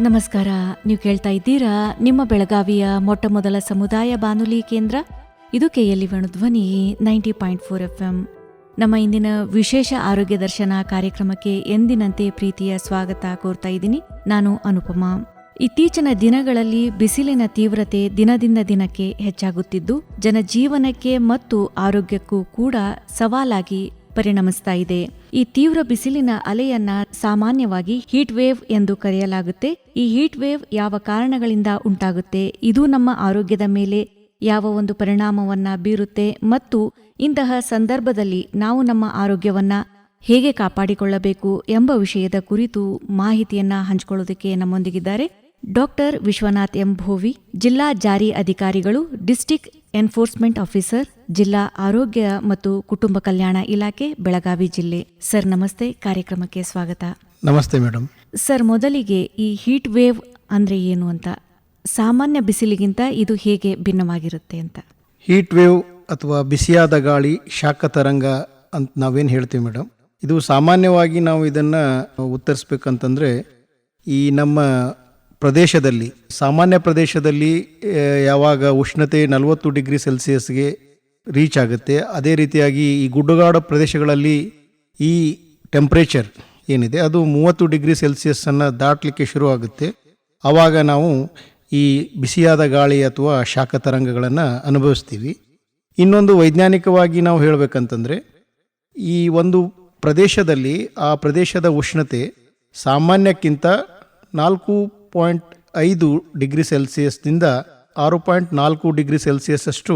ನಮಸ್ಕಾರ. ನೀವು ಕೇಳ್ತಾ ಇದ್ದೀರಾ ನಿಮ್ಮ ಬೆಳಗಾವಿಯ ಮೊಟ್ಟ ಮೊದಲ ಸಮುದಾಯ ಬಾನುಲಿ ಕೇಂದ್ರ. ಇದು KLE ಧ್ವನಿ 90.4 FM. ನಮ್ಮ ಇಂದಿನ ವಿಶೇಷ ಆರೋಗ್ಯ ದರ್ಶನ ಕಾರ್ಯಕ್ರಮಕ್ಕೆ ಎಂದಿನಂತೆ ಪ್ರೀತಿಯ ಸ್ವಾಗತ ಕೋರ್ತಾ ಇದ್ದೀನಿ. ನಾನು ಅನುಪಮಾ. ಇತ್ತೀಚಿನ ದಿನಗಳಲ್ಲಿ ಬಿಸಿಲಿನ ತೀವ್ರತೆ ದಿನದಿಂದ ದಿನಕ್ಕೆ ಹೆಚ್ಚಾಗುತ್ತಿದ್ದು ಜನಜೀವನಕ್ಕೆ ಮತ್ತು ಆರೋಗ್ಯಕ್ಕೂ ಕೂಡ ಸವಾಲಾಗಿ ಪರಿಣಮಿಸ್ತಾ ಇದೆ. ಈ ತೀವ್ರ ಬಿಸಿಲಿನ ಅಲೆಯನ್ನ ಸಾಮಾನ್ಯವಾಗಿ ಹೀಟ್ ವೇವ್ ಎಂದು ಕರೆಯಲಾಗುತ್ತೆ. ಈ ಹೀಟ್ ವೇವ್ ಯಾವ ಕಾರಣಗಳಿಂದ ಉಂಟಾಗುತ್ತೆ, ಇದು ನಮ್ಮ ಆರೋಗ್ಯದ ಮೇಲೆ ಯಾವ ಒಂದು ಪರಿಣಾಮವನ್ನ ಬೀರುತ್ತೆ ಮತ್ತು ಇಂತಹ ಸಂದರ್ಭದಲ್ಲಿ ನಾವು ನಮ್ಮ ಆರೋಗ್ಯವನ್ನ ಹೇಗೆ ಕಾಪಾಡಿಕೊಳ್ಳಬೇಕು ಎಂಬ ವಿಷಯದ ಕುರಿತು ಮಾಹಿತಿಯನ್ನ ಹಂಚಿಕೊಳ್ಳೋದಕ್ಕೆ ನಮ್ಮೊಂದಿಗಿದ್ದಾರೆ ಡಾಕ್ಟರ್ ವಿಶ್ವನಾಥ್ ಎಂ ಭೋವಿ, ಜಿಲ್ಲಾ ಜಾರಿ ಅಧಿಕಾರಿಗಳು, ಡಿಸ್ಟ್ರಿಕ್ಟ್ ಎನ್ಫೋರ್ಸ್ಮೆಂಟ್ ಆಫೀಸರ್, ಜಿಲ್ಲಾ ಆರೋಗ್ಯ ಮತ್ತು ಕುಟುಂಬ ಕಲ್ಯಾಣ ಇಲಾಖೆ, ಬೆಳಗಾವಿ ಜಿಲ್ಲೆ. ಸರ್ ನಮಸ್ತೆ, ಕಾರ್ಯಕ್ರಮಕ್ಕೆ ಸ್ವಾಗತ. ನಮಸ್ತೆ ಮೇಡಮ್. ಸರ್, ಮೊದಲಿಗೆ ಈ ಹೀಟ್ ವೇವ್ ಅಂದ್ರೆ ಏನು ಅಂತ, ಸಾಮಾನ್ಯ ಬಿಸಿಲಿಗಿಂತ ಇದು ಹೇಗೆ ಭಿನ್ನವಾಗಿರುತ್ತೆ ಅಂತ. ಹೀಟ್ ವೇವ್ ಅಥವಾ ಬಿಸಿಯಾದ ಗಾಳಿ, ಶಾಖ ತರಂಗ ಅಂತ ನಾವೇನು ಹೇಳ್ತೀವಿ ಮೇಡಮ್, ಇದು ಸಾಮಾನ್ಯವಾಗಿ ನಾವು ಇದನ್ನು ಉತ್ತರಿಸ್ಬೇಕಂತಂದರೆ ಈ ನಮ್ಮ ಪ್ರದೇಶದಲ್ಲಿ, ಸಾಮಾನ್ಯ ಪ್ರದೇಶದಲ್ಲಿ ಯಾವಾಗ ಉಷ್ಣತೆ 40 ಡಿಗ್ರಿ ಸೆಲ್ಸಿಯಸ್ಗೆ ರೀಚ್ ಆಗುತ್ತೆ, ಅದೇ ರೀತಿಯಾಗಿ ಈ ಗುಡ್ಡಗಾಡು ಪ್ರದೇಶಗಳಲ್ಲಿ ಈ ಟೆಂಪ್ರೇಚರ್ ಏನಿದೆ ಅದು 30 ಡಿಗ್ರಿ ಸೆಲ್ಸಿಯಸ್ಸನ್ನು ದಾಟಲಿಕ್ಕೆ ಶುರುವಾಗುತ್ತೆ. ಆವಾಗ ನಾವು ಈ ಬಿಸಿಯಾದ ಗಾಳಿ ಅಥವಾ ಶಾಖ ತರಂಗಗಳನ್ನು ಅನುಭವಿಸ್ತೀವಿ. ಇನ್ನೊಂದು ವೈಜ್ಞಾನಿಕವಾಗಿ ನಾವು ಹೇಳಬೇಕಂತಂದರೆ, ಈ ಒಂದು ಪ್ರದೇಶದಲ್ಲಿ ಆ ಪ್ರದೇಶದ ಉಷ್ಣತೆ ಸಾಮಾನ್ಯಕ್ಕಿಂತ 4.5 ಡಿಗ್ರಿ ಸೆಲ್ಸಿಯಸ್ನಿಂದ 6.4 ಡಿಗ್ರಿ ಸೆಲ್ಸಿಯಸ್ ಅಷ್ಟು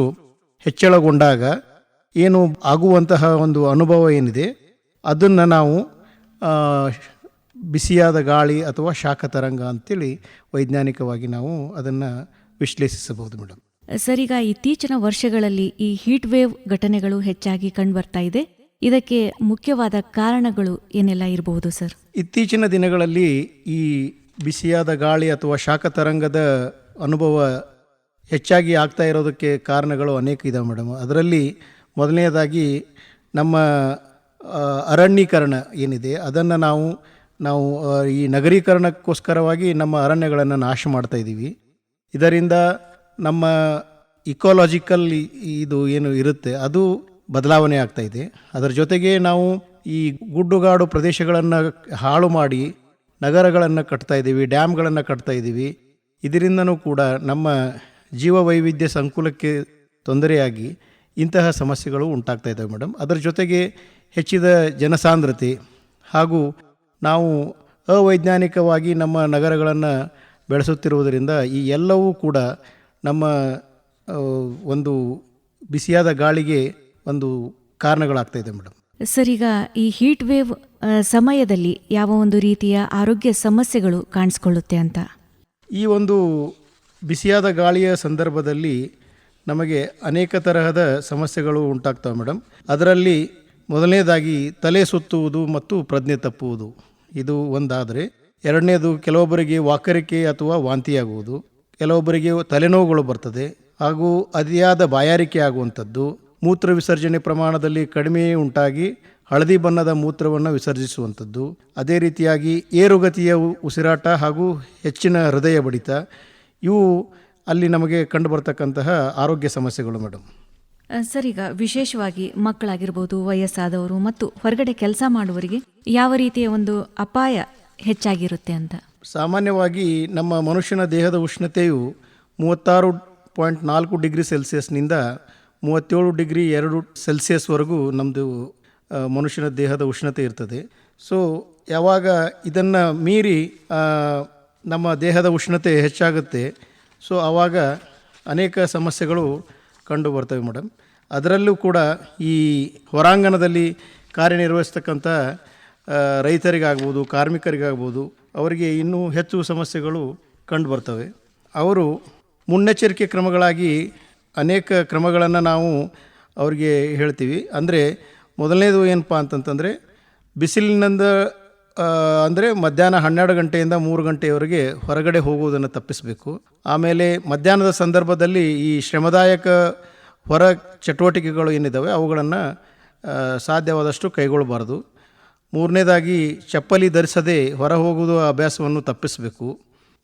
ಹೆಚ್ಚಳಗೊಂಡಾಗ ಏನು ಆಗುವಂತಹ ಒಂದು ಅನುಭವ ಏನಿದೆ ಅದನ್ನು ನಾವು ಬಿಸಿಯಾದ ಗಾಳಿ ಅಥವಾ ಶಾಖ ತರಂಗ ಅಂತೇಳಿ ವೈಜ್ಞಾನಿಕವಾಗಿ ನಾವು ಅದನ್ನು ವಿಶ್ಲೇಷಿಸಬಹುದು ಮೇಡಮ್. ಸರ್, ಈಗ ಇತ್ತೀಚಿನ ವರ್ಷಗಳಲ್ಲಿ ಈ ಹೀಟ್ ವೇವ್ ಘಟನೆಗಳು ಹೆಚ್ಚಾಗಿ ಕಂಡುಬರ್ತಾ ಇದೆ. ಇದಕ್ಕೆ ಮುಖ್ಯವಾದ ಕಾರಣಗಳು ಏನೆಲ್ಲ ಇರಬಹುದು ಸರ್? ಇತ್ತೀಚಿನ ದಿನಗಳಲ್ಲಿ ಈ ಬಿಸಿಯಾದ ಗಾಳಿ ಅಥವಾ ಶಾಖ ತರಂಗದ ಅನುಭವ ಹೆಚ್ಚಾಗಿ ಆಗ್ತಾ ಇರೋದಕ್ಕೆ ಕಾರಣಗಳು ಅನೇಕ ಇದಾವೆ ಮೇಡಮ್. ಅದರಲ್ಲಿ ಮೊದಲನೇದಾಗಿ ನಮ್ಮ ಅರಣ್ಯೀಕರಣ ಏನಿದೆ ಅದನ್ನು ನಾವು ಈ ನಗರೀಕರಣಕ್ಕೋಸ್ಕರವಾಗಿ ನಮ್ಮ ಅರಣ್ಯಗಳನ್ನು ನಾಶ ಮಾಡ್ತಾ ಇದ್ದೀವಿ. ಇದರಿಂದ ನಮ್ಮ ಇಕೋಲಾಜಿಕಲ್ ಇದು ಏನು ಇರುತ್ತೆ ಅದು ಬದಲಾವಣೆ ಆಗ್ತಾ ಇದೆ. ಅದರ ಜೊತೆಗೆ ನಾವು ಈ ಗುಡ್ಡುಗಾಡು ಪ್ರದೇಶಗಳನ್ನು ಹಾಳು ಮಾಡಿ ನಗರಗಳನ್ನು ಕಟ್ತಾ ಇದ್ದೀವಿ, ಡ್ಯಾಮ್ಗಳನ್ನು ಕಟ್ತಾ ಇದ್ದೀವಿ. ಇದರಿಂದನೂ ಕೂಡ ನಮ್ಮ ಜೀವ ವೈವಿಧ್ಯ ಸಂಕುಲಕ್ಕೆ ತೊಂದರೆಯಾಗಿ ಇಂತಹ ಸಮಸ್ಯೆಗಳು ಉಂಟಾಗ್ತಾ ಇದ್ದಾವೆ ಮೇಡಮ್. ಅದರ ಜೊತೆಗೆ ಹೆಚ್ಚಿದ ಜನಸಾಂದ್ರತೆ ಹಾಗೂ ನಾವು ಅವೈಜ್ಞಾನಿಕವಾಗಿ ನಮ್ಮ ನಗರಗಳನ್ನು ಬೆಳೆಸುತ್ತಿರುವುದರಿಂದ ಈ ಎಲ್ಲವೂ ಕೂಡ ನಮ್ಮ ಒಂದು ಬಿಸಿಯಾದ ಗಾಳಿಗೆ ಒಂದು ಕಾರಣಗಳಾಗ್ತಾ ಇದೆ ಮೇಡಮ್. ಸರ್, ಈಗ ಈ ಹೀಟ್ ವೇವ್ ಸಮಯದಲ್ಲಿ ಯಾವ ಒಂದು ರೀತಿಯ ಆರೋಗ್ಯ ಸಮಸ್ಯೆಗಳು ಕಾಣಿಸ್ಕೊಳ್ಳುತ್ತೆ ಅಂತ? ಈ ಒಂದು ಬಿಸಿಯಾದ ಗಾಳಿಯ ಸಂದರ್ಭದಲ್ಲಿ ನಮಗೆ ಅನೇಕ ತರಹದ ಸಮಸ್ಯೆಗಳು ಉಂಟಾಗ್ತವೆ ಮೇಡಮ್. ಅದರಲ್ಲಿ ಮೊದಲನೇದಾಗಿ ತಲೆ ಸುತ್ತುವುದು ಮತ್ತು ಪ್ರಜ್ಞೆ ತಪ್ಪುವುದು, ಇದು ಒಂದಾದರೆ. ಎರಡನೇದು ಕೆಲವೊಬ್ಬರಿಗೆ ವಾಕರಿಕೆ ಅಥವಾ ವಾಂತಿಯಾಗುವುದು, ಕೆಲವೊಬ್ಬರಿಗೆ ತಲೆನೋವುಗಳು ಬರ್ತದೆ, ಹಾಗೂ ಅತಿಯಾದ ಬಾಯಾರಿಕೆ ಆಗುವಂಥದ್ದು, ಮೂತ್ರ ವಿಸರ್ಜನೆ ಪ್ರಮಾಣದಲ್ಲಿ ಕಡಿಮೆ ಉಂಟಾಗಿ ಹಳದಿ ಬಣ್ಣದ ಮೂತ್ರವನ್ನು ವಿಸರ್ಜಿಸುವಂಥದ್ದು, ಅದೇ ರೀತಿಯಾಗಿ ಏರುಗತಿಯ ಉಸಿರಾಟ ಹಾಗೂ ಹೆಚ್ಚಿನ ಹೃದಯ ಬಡಿತ, ಇವು ಅಲ್ಲಿ ನಮಗೆ ಕಂಡು ಬರ್ತಕ್ಕಂತಹ ಆರೋಗ್ಯ ಸಮಸ್ಯೆಗಳು ಮೇಡಮ್. ಸರ್, ಈಗ ವಿಶೇಷವಾಗಿ ಮಕ್ಕಳಾಗಿರ್ಬೋದು, ವಯಸ್ಸಾದವರು ಮತ್ತು ಹೊರಗಡೆ ಕೆಲಸ ಮಾಡುವವರಿಗೆ ಯಾವ ರೀತಿಯ ಒಂದು ಅಪಾಯ ಹೆಚ್ಚಾಗಿರುತ್ತೆ ಅಂತ? ಸಾಮಾನ್ಯವಾಗಿ ನಮ್ಮ ಮನುಷ್ಯನ ದೇಹದ ಉಷ್ಣತೆಯು 36.4 ಡಿಗ್ರಿ ಸೆಲ್ಸಿಯಸ್ನಿಂದ 37 ಡಿಗ್ರಿ 2 ಸೆಲ್ಸಿಯಸ್ವರೆಗೂ ನಮ್ಮದು ಮನುಷ್ಯನ ದೇಹದ ಉಷ್ಣತೆ ಇರ್ತದೆ. ಸೊ ಯಾವಾಗ ಇದನ್ನು ಮೀರಿ ನಮ್ಮ ದೇಹದ ಉಷ್ಣತೆ ಹೆಚ್ಚಾಗುತ್ತೆ, ಸೊ ಆವಾಗ ಅನೇಕ ಸಮಸ್ಯೆಗಳು ಕಂಡು ಬರ್ತವೆ ಮೇಡಮ್. ಅದರಲ್ಲೂ ಕೂಡ ಈ ಹೊರಾಂಗಣದಲ್ಲಿ ಕಾರ್ಯನಿರ್ವಹಿಸ್ತಕ್ಕಂಥ ರೈತರಿಗಾಗ್ಬೋದು, ಕಾರ್ಮಿಕರಿಗಾಗ್ಬೋದು, ಅವರಿಗೆ ಇನ್ನೂ ಹೆಚ್ಚು ಸಮಸ್ಯೆಗಳು ಕಂಡು ಬರ್ತವೆ. ಅವರು ಮುನ್ನೆಚ್ಚರಿಕೆ ಕ್ರಮಗಳಾಗಿ ಅನೇಕ ಕ್ರಮಗಳನ್ನು ನಾವು ಅವ್ರಿಗೆ ಹೇಳ್ತೀವಿ. ಅಂದರೆ ಮೊದಲನೇದು ಏನಪ್ಪ ಅಂತಂತಂದರೆ, ಬಿಸಿಲಿನಿಂದ ಅಂದರೆ ಮಧ್ಯಾಹ್ನ 12 ಗಂಟೆಯಿಂದ 3 ಗಂಟೆಯವರೆಗೆ ಹೊರಗಡೆ ಹೋಗುವುದನ್ನು ತಪ್ಪಿಸಬೇಕು. ಆಮೇಲೆ ಮಧ್ಯಾಹ್ನದ ಸಂದರ್ಭದಲ್ಲಿ ಈ ಶ್ರಮದಾಯಕ ಹೊರ ಚಟುವಟಿಕೆಗಳು ಏನಿದ್ದಾವೆ ಅವುಗಳನ್ನು ಸಾಧ್ಯವಾದಷ್ಟು ಕೈಗೊಳ್ಳಬಾರ್ದು. ಮೂರನೇದಾಗಿ ಚಪ್ಪಲಿ ಧರಿಸದೆ ಹೊರ ಹೋಗುವ ಅಭ್ಯಾಸವನ್ನು ತಪ್ಪಿಸಬೇಕು.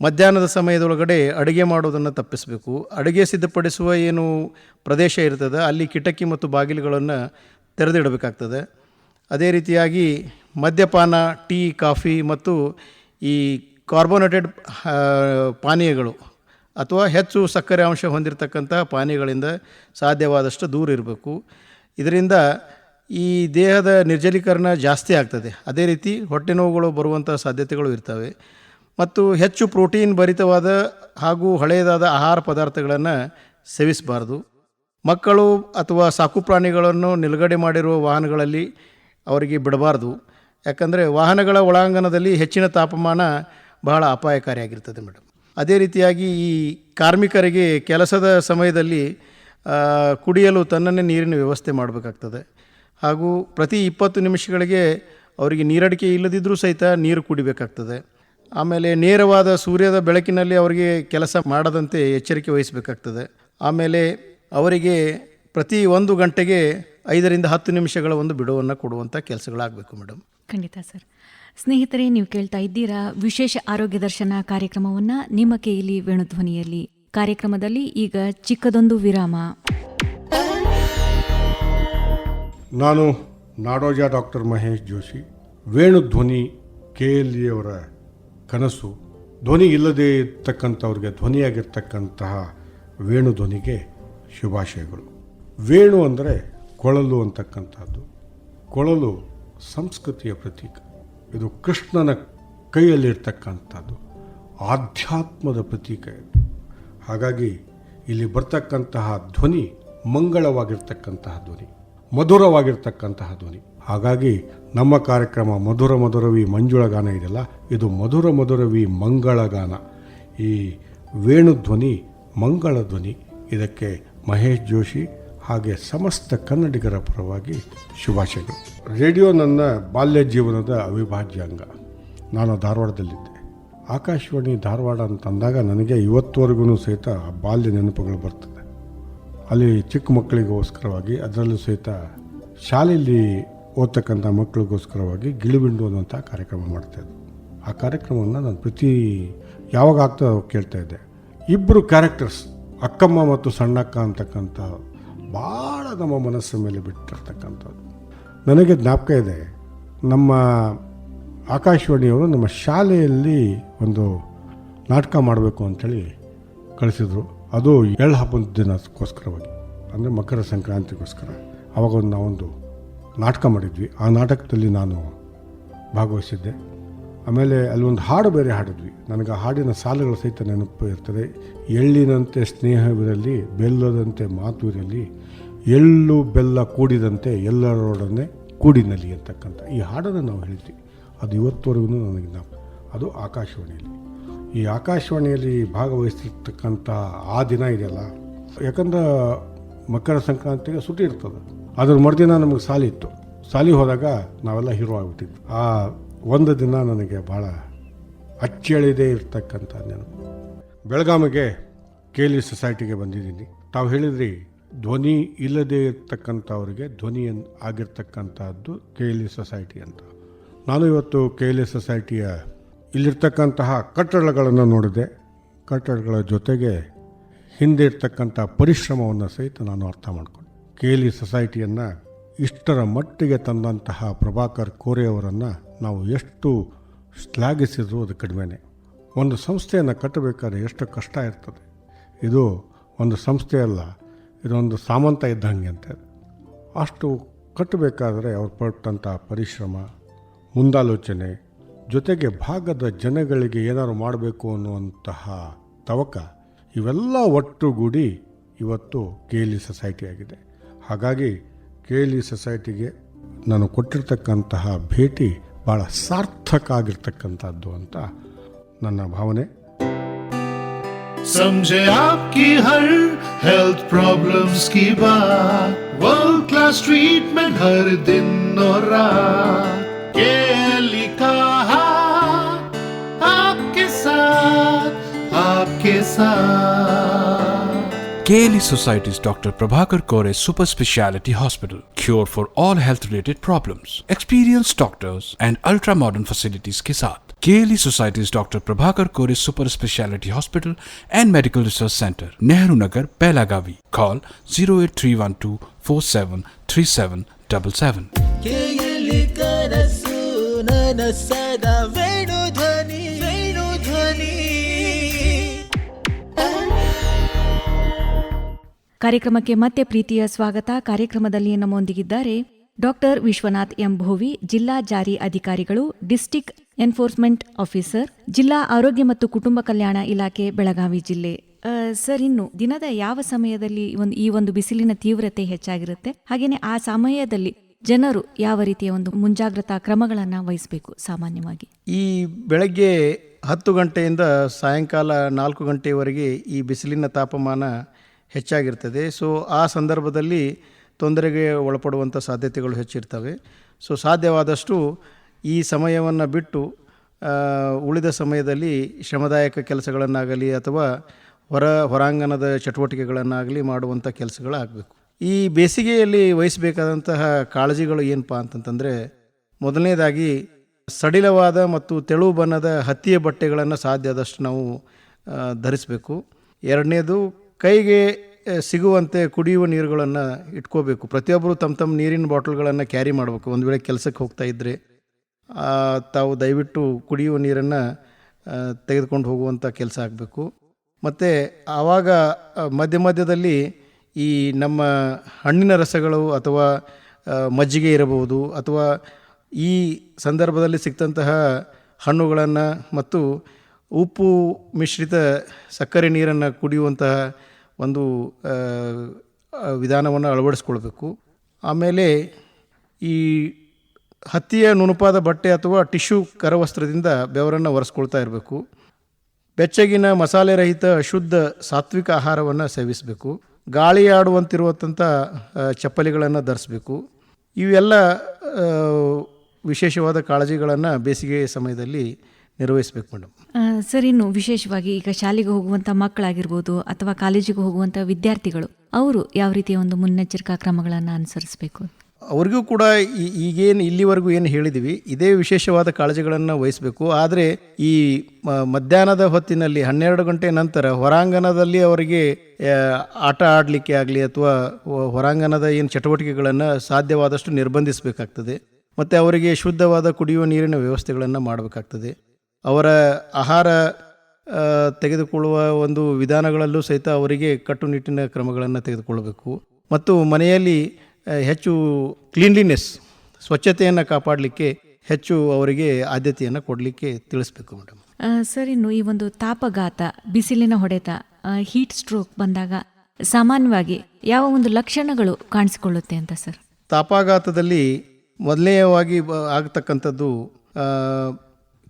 ಮಧ್ಯಾಹ್ನದ ಸಮಯದೊಳಗಡೆ ಅಡುಗೆ ಮಾಡೋದನ್ನು ತಪ್ಪಿಸಬೇಕು. ಅಡುಗೆ ಸಿದ್ಧಪಡಿಸುವ ಏನು ಪ್ರದೇಶ ಇರ್ತದೆ ಅಲ್ಲಿ ಕಿಟಕಿ ಮತ್ತು ಬಾಗಿಲುಗಳನ್ನು ತೆರೆದಿಡಬೇಕಾಗ್ತದೆ. ಅದೇ ರೀತಿಯಾಗಿ ಮದ್ಯಪಾನ, ಟೀ, ಕಾಫಿ ಮತ್ತು ಈ ಕಾರ್ಬೋನೇಟೆಡ್ ಪಾನೀಯಗಳು ಅಥವಾ ಹೆಚ್ಚು ಸಕ್ಕರೆ ಅಂಶ ಹೊಂದಿರತಕ್ಕಂಥ ಪಾನೀಯಗಳಿಂದ ಸಾಧ್ಯವಾದಷ್ಟು ದೂರ ಇರಬೇಕು. ಇದರಿಂದ ಈ ದೇಹದ ನಿರ್ಜಲೀಕರಣ ಜಾಸ್ತಿ ಆಗ್ತದೆ. ಅದೇ ರೀತಿ ಹೊಟ್ಟೆ ನೋವುಗಳು ಬರುವಂಥ ಸಾಧ್ಯತೆಗಳು ಇರ್ತವೆ. ಮತ್ತು ಹೆಚ್ಚು ಪ್ರೋಟೀನ್ ಭರಿತವಾದ ಹಾಗೂ ಹಳೆಯದಾದ ಆಹಾರ ಪದಾರ್ಥಗಳನ್ನು ಸೇವಿಸಬಾರ್ದು. ಮಕ್ಕಳು ಅಥವಾ ಸಾಕು ಪ್ರಾಣಿಗಳನ್ನು ನಿಲುಗಡೆ ಮಾಡಿರುವ ವಾಹನಗಳಲ್ಲಿ ಅವರಿಗೆ ಬಿಡಬಾರ್ದು. ಯಾಕಂದರೆ ವಾಹನಗಳ ಒಳಾಂಗಣದಲ್ಲಿ ಹೆಚ್ಚಿನ ತಾಪಮಾನ ಬಹಳ ಅಪಾಯಕಾರಿಯಾಗಿರ್ತದೆ ಮೇಡಮ್. ಅದೇ ರೀತಿಯಾಗಿ ಈ ಕಾರ್ಮಿಕರಿಗೆ ಕೆಲಸದ ಸಮಯದಲ್ಲಿ ಕುಡಿಯಲು ತನ್ನನ್ನೇ ನೀರಿನ ವ್ಯವಸ್ಥೆ ಮಾಡಬೇಕಾಗ್ತದೆ. ಹಾಗೂ ಪ್ರತಿ 20 ನಿಮಿಷಗಳಿಗೆ ಅವರಿಗೆ ನೀರಡಿಕೆ ಇಲ್ಲದಿದ್ದರೂ ಸಹಿತ ನೀರು ಕುಡಿಬೇಕಾಗ್ತದೆ. ಆಮೇಲೆ ನೇರವಾದ ಸೂರ್ಯದ ಬೆಳಕಿನಲ್ಲಿ ಅವರಿಗೆ ಕೆಲಸ ಮಾಡದಂತೆ ಎಚ್ಚರಿಕೆ ವಹಿಸಬೇಕಾಗ್ತದೆ. ಆಮೇಲೆ ಅವರಿಗೆ ಪ್ರತಿ 1 ಗಂಟೆಗೆ 5ರಿಂದ 10 ನಿಮಿಷಗಳ ಒಂದು ಬಿಡುವನ್ನು ಕೊಡುವಂಥ ಕೆಲಸಗಳಾಗಬೇಕು ಮೇಡಮ್. ಖಂಡಿತ ಸರ್. ಸ್ನೇಹಿತರೆ, ನೀವು ಕೇಳ್ತಾ ಇದ್ದೀರಾ ವಿಶೇಷ ಆರೋಗ್ಯ ದರ್ಶನ ಕಾರ್ಯಕ್ರಮವನ್ನು ನಿಮ್ಮ ಕೇಳಿ ವೇಣುಧ್ವನಿಯಲ್ಲಿ. ಕಾರ್ಯಕ್ರಮದಲ್ಲಿ ಈಗ ಚಿಕ್ಕದೊಂದು ವಿರಾಮ. ನಾನು ನಾಡೋಜ ಡಾಕ್ಟರ್ ಮಹೇಶ್ ಜೋಶಿ. ವೇಣುಧ್ವನಿ KLEಯವರ ಕನಸು ಧ್ವನಿ ಇಲ್ಲದೇ ಇರ್ತಕ್ಕಂಥವ್ರಿಗೆ ಧ್ವನಿಯಾಗಿರ್ತಕ್ಕಂತಹ ವೇಣುಧ್ವನಿಗೆ ಶುಭಾಶಯಗಳು. ವೇಣು ಅಂದರೆ ಕೊಳಲು ಅಂತಕ್ಕಂಥದ್ದು. ಕೊಳಲು ಸಂಸ್ಕೃತಿಯ ಪ್ರತೀಕ. ಇದು ಕೃಷ್ಣನ ಕೈಯಲ್ಲಿರ್ತಕ್ಕಂಥದ್ದು, ಆಧ್ಯಾತ್ಮದ ಪ್ರತೀಕ ಇದು. ಹಾಗಾಗಿ ಇಲ್ಲಿ ಬರ್ತಕ್ಕಂತಹ ಧ್ವನಿ ಮಂಗಳವಾಗಿರ್ತಕ್ಕಂತಹ ಧ್ವನಿ, ಮಧುರವಾಗಿರ್ತಕ್ಕಂತಹ ಧ್ವನಿ. ಹಾಗಾಗಿ ನಮ್ಮ ಕಾರ್ಯಕ್ರಮ ಮಧುರ ಮಧುರವಿ ಮಂಜುಳಗಾನ ಇದೆಯಲ್ಲ, ಇದು ಮಧುರ ಮಧುರವಿ ಮಂಗಳಗಾನ. ಈ ವೇಣುಧ್ವನಿ ಮಂಗಳ ಧ್ವನಿ. ಇದಕ್ಕೆ ಮಹೇಶ್ ಜೋಶಿ ಹಾಗೆ ಸಮಸ್ತ ಕನ್ನಡಿಗರ ಪರವಾಗಿ ಶುಭಾಶಯಗಳು. ರೇಡಿಯೋ ನನ್ನ ಬಾಲ್ಯ ಜೀವನದ ಅವಿಭಾಜ್ಯ ಅಂಗ. ನಾನು ಧಾರವಾಡದಲ್ಲಿದ್ದೆ. ಆಕಾಶವಾಣಿ ಧಾರವಾಡ ಅಂತಂದಾಗ ನನಗೆ ಇವತ್ತುವರೆಗೂ ಸಹಿತ ಬಾಲ್ಯ ನೆನಪುಗಳು ಬರ್ತದೆ. ಅಲ್ಲಿ ಚಿಕ್ಕ ಮಕ್ಕಳಿಗೋಸ್ಕರವಾಗಿ, ಅದರಲ್ಲೂ ಸಹಿತ ಶಾಲೆಯಲ್ಲಿ ಓದ್ತಕ್ಕಂಥ ಮಕ್ಕಳಿಗೋಸ್ಕರವಾಗಿ ಗಿಳಿಬಿಂಡು ಅನ್ನೋಂಥ ಕಾರ್ಯಕ್ರಮ ಮಾಡ್ತಾಯಿದ್ದೆ. ಆ ಕಾರ್ಯಕ್ರಮವನ್ನು ನಾನು ಯಾವಾಗ ಆಗ್ತದೆ ಕೇಳ್ತಾ ಇದ್ದೆ. 2 ಕ್ಯಾರೆಕ್ಟರ್ಸ್, ಅಕ್ಕಮ್ಮ ಮತ್ತು ಸಣ್ಣಕ್ಕ ಅಂತಕ್ಕಂಥ, ಭಾಳ ನಮ್ಮ ಮನಸ್ಸಿನ ಮೇಲೆ ಬಿಟ್ಟಿರ್ತಕ್ಕಂಥದ್ದು. ನನಗೆ ಜ್ಞಾಪಕ ಇದೆ, ನಮ್ಮ ಆಕಾಶವಾಣಿಯವರು ನಮ್ಮ ಶಾಲೆಯಲ್ಲಿ ಒಂದು ನಾಟಕ ಮಾಡಬೇಕು ಅಂಥೇಳಿ ಕಳಿಸಿದರು. ಅದು ಎಳ್ಳು ಹಬ್ಬದ ದಿನಕ್ಕೋಸ್ಕರವಾಗಿ, ಅಂದರೆ ಮಕರ ಸಂಕ್ರಾಂತಿಗೋಸ್ಕರ. ಆವಾಗ ನಾವೊಂದು ನಾಟಕ ಮಾಡಿದ್ವಿ. ಆ ನಾಟಕದಲ್ಲಿ ನಾನು ಭಾಗವಹಿಸಿದ್ದೆ. ಆಮೇಲೆ ಅಲ್ಲಿ ಒಂದು ಹಾಡು ಬೇರೆ ಹಾಡಿದ್ವಿ. ನನಗೆ ಆ ಹಾಡಿನ ಸಾಲುಗಳು ಸಹಿತ ನೆನಪು ಇರ್ತದೆ. ಎಳ್ಳಿನಂತೆ ಸ್ನೇಹವಿರಲಿ, ಬೆಲ್ಲದಂತೆ ಮಾತು ಇರಲಿ, ಎಳ್ಳು ಬೆಲ್ಲ ಕೂಡಿದಂತೆ ಎಲ್ಲರೊಡನೆ ಕೂಡಿನಲ್ಲಿ ಅಂತಕ್ಕಂಥ ಈ ಹಾಡನ್ನು ನಾವು ಹೇಳಿದ್ವಿ. ಅದು ಇವತ್ತುವರೆಗೂ ನನಗೆ ಅದು ಆಕಾಶವಾಣಿಯಲ್ಲಿ. ಈ ಆಕಾಶವಾಣಿಯಲ್ಲಿ ಭಾಗವಹಿಸ್ತಿರ್ತಕ್ಕಂಥ ಆ ದಿನ ಇದೆಯಲ್ಲ, ಯಾಕಂದ್ರೆ ಮಕರ ಸಂಕ್ರಾಂತಿಗೆ ಸುಟಿ ಇರ್ತದೆ. ಅದ್ರ ಮರುದಿನ ನಮಗೆ ಸಾಲಿ ಇತ್ತು. ಸಾಲಿ ಹೋದಾಗ ನಾವೆಲ್ಲ ಹೀರೋ ಆಗಿಬಿಟ್ಟಿದ್ವಿ. ಆ ಒಂದು ದಿನ ನನಗೆ ಭಾಳ ಅಚ್ಚಳಿದೇ ಇರ್ತಕ್ಕಂಥ ನೆನಪು. ಬೆಳಗಾವಿಗೆ KLE ಸೊಸೈಟಿಗೆ ಬಂದಿದ್ದೀನಿ. ತಾವು ಹೇಳಿದ್ರಿ ಧ್ವನಿ ಇಲ್ಲದೇ ಇರ್ತಕ್ಕಂಥವ್ರಿಗೆ ಧ್ವನಿ ಆಗಿರ್ತಕ್ಕಂಥದ್ದು KLE ಸೊಸೈಟಿ ಅಂತ. ನಾನು ಇವತ್ತು KLE ಸೊಸೈಟಿಯ ಇಲ್ಲಿರ್ತಕ್ಕಂತಹ ಕಟ್ಟಡಗಳನ್ನು ನೋಡಿದೆ. ಕಟ್ಟಡಗಳ ಜೊತೆಗೆ ಹಿಂದೆ ಇರ್ತಕ್ಕಂಥ ಪರಿಶ್ರಮವನ್ನು ಸಹಿತ ನಾನು ಅರ್ಥ ಮಾಡಿಕೊಂಡೆ. KLE ಸೊಸೈಟಿಯನ್ನು ಇಷ್ಟರ ಮಟ್ಟಿಗೆ ತಂದಂತಹ ಪ್ರಭಾಕರ್ ಕೋರೆಯವರನ್ನು ನಾವು ಎಷ್ಟು ಶ್ಲಾಘಿಸಿದ್ರು ಅದು ಕಡಿಮೆನೇ. ಒಂದು ಸಂಸ್ಥೆಯನ್ನು ಕಟ್ಟಬೇಕಾದ್ರೆ ಎಷ್ಟು ಕಷ್ಟ ಇರ್ತದೆ. ಇದು ಒಂದು ಸಂಸ್ಥೆ ಅಲ್ಲ, ಇದೊಂದು ಸಾಮಂತ ಇದ್ದಂಗೆ ಅಂತ. ಅಷ್ಟು ಕಟ್ಟಬೇಕಾದ್ರೆ ಅವ್ರು ಪಟ್ಟಂಥ ಪರಿಶ್ರಮ, ಮುಂದಾಲೋಚನೆ, ಜೊತೆಗೆ ಭಾಗದ ಜನಗಳಿಗೆ ಏನಾದ್ರು ಮಾಡಬೇಕು ಅನ್ನುವಂತಹ ತವಕ, ಇವೆಲ್ಲ ಒಟ್ಟುಗೂಡಿ ಇವತ್ತು KLE ಸೊಸೈಟಿ ಆಗಿದೆ. ಹಾಗಾಗಿ KLE ಸೊಸೈಟಿಗೆ ನಾನು ಕೊಟ್ಟಿರ್ತಕ್ಕಂತಹ ಭೇಟಿ ಭಾಳ ಸಾರ್ಥಕ ಆಗಿರ್ತಕ್ಕಂಥದ್ದು ಅಂತ ನನ್ನ ಭಾವನೆ. समझे आपकी हर हेल्थ प्रॉब्लम्स की बात, वर्ल्ड क्लास ट्रीटमेंट हर दिन और रात, KLE का हाथ आपके साथ, आपके साथ. KLE Society's Dr. Prabhakar Kore Super Speciality Hospital. Cure for all health related problems. Experienced doctors and ultra modern facilities के साथ KLE Society's Dr. Prabhakar Kore Super Speciality Hospital and Medical Research Center, Nehru Nagar, Belagavi. Call 08312 473777. ಕೇಯಲಿ ಕನಸು ನನಸದ ವೇಣುಧ್ವನಿ ವೇಣುಧ್ವನಿ. ಕಾರ್ಯಕ್ರಮಕ್ಕೆ ಮತ್ತೆ ಪ್ರೀತಿಯ ಸ್ವಾಗತ. ಕಾರ್ಯಕ್ರಮದಲ್ಲಿ ನಮ್ಮೊಂದಿಗಿದ್ದಾರೆ doctor Vishwanath M Bhovi, ಜಿಲ್ಲಾ ಜಾರಿ ಅಧಿಕಾರಿಗಳು, ಡಿಸ್ಟಿಕ್ ಎನ್ಫೋರ್ಸ್ಮೆಂಟ್ ಆಫೀಸರ್, ಜಿಲ್ಲಾ ಆರೋಗ್ಯ ಮತ್ತು ಕುಟುಂಬ ಕಲ್ಯಾಣ ಇಲಾಖೆ, ಬೆಳಗಾವಿ ಜಿಲ್ಲೆ. ಸರ್, ಇನ್ನು ದಿನದ ಯಾವ ಸಮಯದಲ್ಲಿ ಈ ಒಂದು ಬಿಸಿಲಿನ ತೀವ್ರತೆ ಹೆಚ್ಚಾಗಿರುತ್ತೆ, ಹಾಗೇನೆ ಆ ಸಮಯದಲ್ಲಿ ಜನರು ಯಾವ ರೀತಿಯ ಒಂದು ಮುಂಜಾಗ್ರತಾ ಕ್ರಮಗಳನ್ನು ವಹಿಸಬೇಕು ಸಾಮಾನ್ಯವಾಗಿ? ಈ ಬೆಳಗ್ಗೆ 10 ಗಂಟೆಯಿಂದ ಸಾಯಂಕಾಲ 4 ಗಂಟೆಯವರೆಗೆ ಈ ಬಿಸಿಲಿನ ತಾಪಮಾನ ಹೆಚ್ಚಾಗಿರ್ತದೆ. ಸೊ ಆ ಸಂದರ್ಭದಲ್ಲಿ ತೊಂದರೆಗೆ ಒಳಪಡುವಂಥ ಸಾಧ್ಯತೆಗಳು ಹೆಚ್ಚಿರ್ತವೆ. ಸೊ ಸಾಧ್ಯವಾದಷ್ಟು ಈ ಸಮಯವನ್ನು ಬಿಟ್ಟು ಉಳಿದ ಸಮಯದಲ್ಲಿ ಶ್ರಮದಾಯಕ ಕೆಲಸಗಳನ್ನಾಗಲಿ ಅಥವಾ ಹೊರಾಂಗಣದ ಚಟುವಟಿಕೆಗಳನ್ನಾಗಲಿ ಮಾಡುವಂಥ ಕೆಲಸಗಳಾಗಬೇಕು. ಈ ಬೇಸಿಗೆಯಲ್ಲಿ ವಹಿಸಬೇಕಾದಂತಹ ಕಾಳಜಿಗಳು ಏನಪ್ಪ ಅಂತಂತಂದರೆ, ಮೊದಲನೇದಾಗಿ ಸಡಿಲವಾದ ಮತ್ತು ತೆಳು ಬಣ್ಣದ ಹತ್ತಿಯ ಬಟ್ಟೆಗಳನ್ನು ಸಾಧ್ಯ ಆದಷ್ಟು ನಾವು ಧರಿಸಬೇಕು. ಎರಡನೇದು, ಕೈಗೆ ಸಿಗುವಂತೆ ಕುಡಿಯುವ ನೀರುಗಳನ್ನು ಇಟ್ಕೋಬೇಕು. ಪ್ರತಿಯೊಬ್ಬರು ತಮ್ಮ ನೀರಿನ ಬಾಟಲ್ಗಳನ್ನು ಕ್ಯಾರಿ ಮಾಡಬೇಕು. ಒಂದು ವೇಳೆ ಕೆಲಸಕ್ಕೆ ಹೋಗ್ತಾ ಇದ್ದರೆ ತಾವು ದಯವಿಟ್ಟು ಕುಡಿಯುವ ನೀರನ್ನು ತೆಗೆದುಕೊಂಡು ಹೋಗುವಂಥ ಕೆಲಸ ಆಗಬೇಕು. ಮತ್ತು ಆವಾಗ ಮಧ್ಯದಲ್ಲಿ ಈ ನಮ್ಮ ಹಣ್ಣಿನ ರಸಗಳು ಅಥವಾ ಮಜ್ಜಿಗೆ ಇರಬಹುದು, ಅಥವಾ ಈ ಸಂದರ್ಭದಲ್ಲಿ ಸಿಕ್ತಂತಹ ಹಣ್ಣುಗಳನ್ನು ಮತ್ತು ಉಪ್ಪು ಮಿಶ್ರಿತ ಸಕ್ಕರೆ ನೀರನ್ನು ಕುಡಿಯುವಂತಹ ಒಂದು ವಿಧಾನವನ್ನು ಅಳವಡಿಸ್ಕೊಳ್ಬೇಕು. ಆಮೇಲೆ ಈ ಹತ್ತಿಯ ನುಣುಪಾದ ಬಟ್ಟೆ ಅಥವಾ ಟಿಶ್ಯೂ ಕರವಸ್ತ್ರದಿಂದ ಬೆವರನ್ನು ಒರೆಸ್ಕೊಳ್ತಾ ಇರಬೇಕು. ಬೆಚ್ಚಗಿನ ಮಸಾಲೆ ರಹಿತ ಶುದ್ಧ ಸಾತ್ವಿಕ ಆಹಾರವನ್ನು ಸೇವಿಸಬೇಕು. ಗಾಳಿ ಆಡುವಂತಿರುವಂಥ ಚಪ್ಪಲಿಗಳನ್ನು ಧರಿಸಬೇಕು. ಇವೆಲ್ಲ ವಿಶೇಷವಾದ ಕಾಳಜಿಗಳನ್ನು ಬೇಸಿಗೆ ಸಮಯದಲ್ಲಿ ನಿರ್ವಹಿಸಬೇಕು ಮೇಡಮ್. ಸರ್, ಇನ್ನು ವಿಶೇಷವಾಗಿ ಈಗ ಶಾಲೆಗೆ ಹೋಗುವಂಥ ಮಕ್ಕಳಾಗಿರ್ಬೋದು ಅಥವಾ ಕಾಲೇಜಿಗೆ ಹೋಗುವಂಥ ವಿದ್ಯಾರ್ಥಿಗಳು, ಅವರು ಯಾವ ರೀತಿಯ ಒಂದು ಮುನ್ನೆಚ್ಚರಿಕಾ ಕ್ರಮಗಳನ್ನು ಅನುಸರಿಸಬೇಕು? ಅವರಿಗೂ ಕೂಡ ಇಲ್ಲಿವರೆಗೂ ಏನು ಹೇಳಿದ್ದೀವಿ, ಇದೇ ವಿಶೇಷವಾದ ಕಾಳಜಿಗಳನ್ನು ವಹಿಸಬೇಕು. ಆದರೆ ಈ ಮಧ್ಯಾಹ್ನದ ಹೊತ್ತಿನಲ್ಲಿ 12 ಗಂಟೆ ನಂತರ ಹೊರಾಂಗಣದಲ್ಲಿ ಅವರಿಗೆ ಆಟ ಆಡಲಿಕ್ಕೆ ಆಗಲಿ ಅಥವಾ ಹೊರಾಂಗಣದ ಏನು ಚಟುವಟಿಕೆಗಳನ್ನು ಸಾಧ್ಯವಾದಷ್ಟು ನಿರ್ಬಂಧಿಸಬೇಕಾಗ್ತದೆ. ಮತ್ತು ಅವರಿಗೆ ಶುದ್ಧವಾದ ಕುಡಿಯುವ ನೀರಿನ ವ್ಯವಸ್ಥೆಗಳನ್ನು ಮಾಡಬೇಕಾಗ್ತದೆ. ಅವರ ಆಹಾರ ತೆಗೆದುಕೊಳ್ಳುವ ಒಂದು ವಿಧಾನಗಳಲ್ಲೂ ಸಹಿತ ಅವರಿಗೆ ಕಟ್ಟುನಿಟ್ಟಿನ ಕ್ರಮಗಳನ್ನು ತೆಗೆದುಕೊಳ್ಳಬೇಕು. ಮತ್ತು ಮನೆಯಲ್ಲಿ ಹೆಚ್ಚು ಕ್ಲೀನ್ಲಿನೆಸ್, ಸ್ವಚ್ಛತೆಯನ್ನು ಕಾಪಾಡಲಿಕ್ಕೆ ಹೆಚ್ಚು ಅವರಿಗೆ ಆದ್ಯತೆಯನ್ನು ಕೊಡಲಿಕ್ಕೆ ತಿಳಿಸ್ಬೇಕು ಮೇಡಮ್. ಸರ್, ಇನ್ನು ಈ ಒಂದು ತಾಪಘಾತ, ಬಿಸಿಲಿನ ಹೊಡೆತ, ಹೀಟ್ ಸ್ಟ್ರೋಕ್ ಬಂದಾಗ ಸಾಮಾನ್ಯವಾಗಿ ಯಾವ ಒಂದು ಲಕ್ಷಣಗಳು ಕಾಣಿಸಿಕೊಳ್ಳುತ್ತೆ ಅಂತ ಸರ್? ತಾಪಾಘಾತದಲ್ಲಿ ಮೊದಲನೆಯವಾಗಿ ಆಗತಕ್ಕಂಥದ್ದು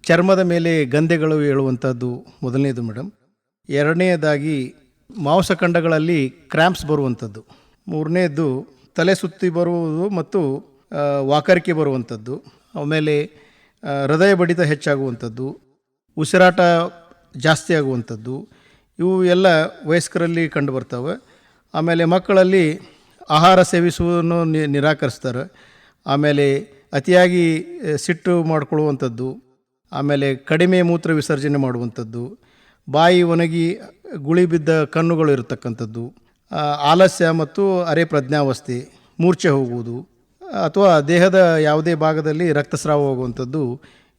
ಚರ್ಮದ ಮೇಲೆ ಗಂಧೆಗಳು ಏಳುವಂಥದ್ದು ಮೊದಲನೇದು ಮೇಡಮ್. ಎರಡನೆಯದಾಗಿ ಮಾಂಸಖಂಡಗಳಲ್ಲಿ ಕ್ರ್ಯಾಂಪ್ಸ್ ಬರುವಂಥದ್ದು. ಮೂರನೇದು ತಲೆ ಸುತ್ತಿ ಬರುವುದು ಮತ್ತು ವಾಕರಿಕೆ ಬರುವಂಥದ್ದು. ಆಮೇಲೆ ಹೃದಯ ಬಡಿತ ಹೆಚ್ಚಾಗುವಂಥದ್ದು, ಉಸಿರಾಟ ಜಾಸ್ತಿ ಆಗುವಂಥದ್ದು. ಇವು ಎಲ್ಲ ವಯಸ್ಕರಲ್ಲಿ ಕಂಡುಬರ್ತವೆ. ಆಮೇಲೆ ಮಕ್ಕಳಲ್ಲಿ ಆಹಾರ ಸೇವಿಸುವುದನ್ನು ನಿರಾಕರಿಸ್ತಾರೆ. ಆಮೇಲೆ ಅತಿಯಾಗಿ ಸಿಟ್ಟು ಮಾಡಿಕೊಳ್ಳುವಂಥದ್ದು. ಆಮೇಲೆ ಕಡಿಮೆ ಮೂತ್ರ ವಿಸರ್ಜನೆ ಮಾಡುವಂಥದ್ದು, ಬಾಯಿ ಒಣಗಿ ಗುಳಿ ಬಿದ್ದ ಕಣ್ಣುಗಳು ಇರತಕ್ಕಂಥದ್ದು, ಆಲಸ್ಯ ಮತ್ತು ಅರೆ ಪ್ರಜ್ಞಾವಸ್ಥೆ, ಮೂರ್ಛೆ ಹೋಗುವುದು ಅಥವಾ ದೇಹದ ಯಾವುದೇ ಭಾಗದಲ್ಲಿ ರಕ್ತಸ್ರಾವ ಹೋಗುವಂಥದ್ದು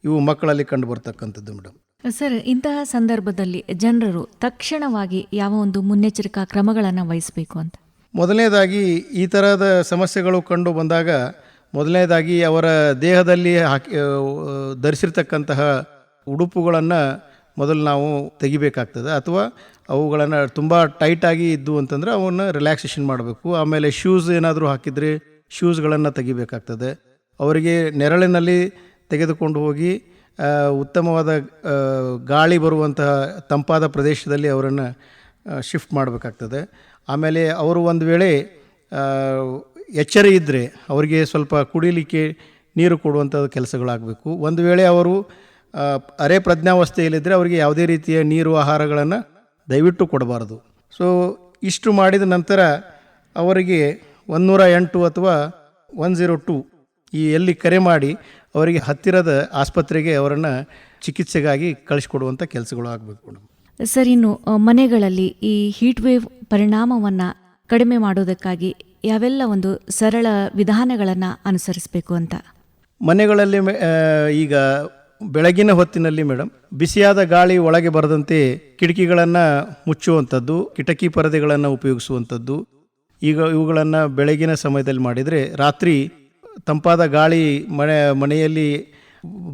ಇವು ಮಕ್ಕಳಲ್ಲಿ ಕಂಡು ಬರ್ತಕ್ಕಂಥದ್ದು ಮೇಡಮ್. ಸರ್, ಇಂತಹ ಸಂದರ್ಭದಲ್ಲಿ ಜನರು ತಕ್ಷಣವಾಗಿ ಯಾವ ಒಂದು ಮುನ್ನೆಚ್ಚರಿಕಾ ಕ್ರಮಗಳನ್ನು ವಹಿಸಬೇಕು ಅಂತ? ಮೊದಲನೇದಾಗಿ ಈ ಥರದ ಸಮಸ್ಯೆಗಳು ಕಂಡು ಬಂದಾಗ ಮೊದಲನೇದಾಗಿ ಅವರ ದೇಹದಲ್ಲಿ ಧರಿಸಿರ್ತಕ್ಕಂತಹ ಉಡುಪುಗಳನ್ನು ಮೊದಲು ನಾವು ತೆಗಿಬೇಕಾಗ್ತದೆ. ಅಥವಾ ಅವುಗಳನ್ನು ತುಂಬ ಟೈಟಾಗಿ ಇದ್ದು ಅಂತಂದರೆ ಅವನ್ನು ರಿಲ್ಯಾಕ್ಸೇಷನ್ ಮಾಡಬೇಕು. ಆಮೇಲೆ ಶೂಸ್ ಏನಾದರೂ ಹಾಕಿದರೆ ಶೂಸ್ಗಳನ್ನು ತೆಗಿಬೇಕಾಗ್ತದೆ. ಅವರಿಗೆ ನೆರಳಿನಲ್ಲಿ ತೆಗೆದುಕೊಂಡು ಹೋಗಿ ಉತ್ತಮವಾದ ಗಾಳಿ ಬರುವಂತಹ ತಂಪಾದ ಪ್ರದೇಶದಲ್ಲಿ ಅವರನ್ನು ಶಿಫ್ಟ್ ಮಾಡಬೇಕಾಗ್ತದೆ. ಆಮೇಲೆ ಅವರು ಒಂದು ವೇಳೆ ಎಚ್ಚರ ಇದ್ದರೆ ಅವರಿಗೆ ಸ್ವಲ್ಪ ಕುಡಿಲಿಕ್ಕೆ ನೀರು ಕೊಡುವಂಥ ಕೆಲಸಗಳಾಗಬೇಕು. ಒಂದು ವೇಳೆ ಅವರು ಅರೆ ಪ್ರಜ್ಞಾವಸ್ಥೆಯಲ್ಲಿದ್ದರೆ ಅವರಿಗೆ ಯಾವುದೇ ರೀತಿಯ ನೀರು ಆಹಾರಗಳನ್ನು ದಯವಿಟ್ಟು ಕೊಡಬಾರದು. ಸೊ ಇಷ್ಟು ಮಾಡಿದ ನಂತರ ಅವರಿಗೆ 108 ಅಥವಾ 102 ಎಲ್ಲಿ ಕರೆ ಮಾಡಿ ಅವರಿಗೆ ಹತ್ತಿರದ ಆಸ್ಪತ್ರೆಗೆ ಅವರನ್ನು ಚಿಕಿತ್ಸೆಗಾಗಿ ಕಳಿಸ್ಕೊಡುವಂಥ ಕೆಲಸಗಳು ಆಗಬೇಕು ಮೇಡಮ್. ಸರ್, ಇನ್ನು ಮನೆಗಳಲ್ಲಿ ಈ ಹೀಟ್ ವೇವ್ ಪರಿಣಾಮವನ್ನು ಕಡಿಮೆ ಮಾಡೋದಕ್ಕಾಗಿ ಯಾವೆಲ್ಲ ಒಂದು ಸರಳ ವಿಧಾನಗಳನ್ನು ಅನುಸರಿಸಬೇಕು ಅಂತ? ಮನೆಗಳಲ್ಲಿ ಈಗ ಬೆಳಗಿನ ಹೊತ್ತಿನಲ್ಲಿ ಮೇಡಮ್ ಬಿಸಿಯಾದ ಗಾಳಿ ಒಳಗೆ ಬರದಂತೆ ಕಿಟಕಿಗಳನ್ನು ಮುಚ್ಚುವಂಥದ್ದು, ಕಿಟಕಿ ಪರದೆಗಳನ್ನು ಉಪಯೋಗಿಸುವಂಥದ್ದು, ಇವುಗಳನ್ನು ಬೆಳಗಿನ ಸಮಯದಲ್ಲಿ ಮಾಡಿದರೆ ರಾತ್ರಿ ತಂಪಾದ ಗಾಳಿ ಮನೆಯಲ್ಲಿ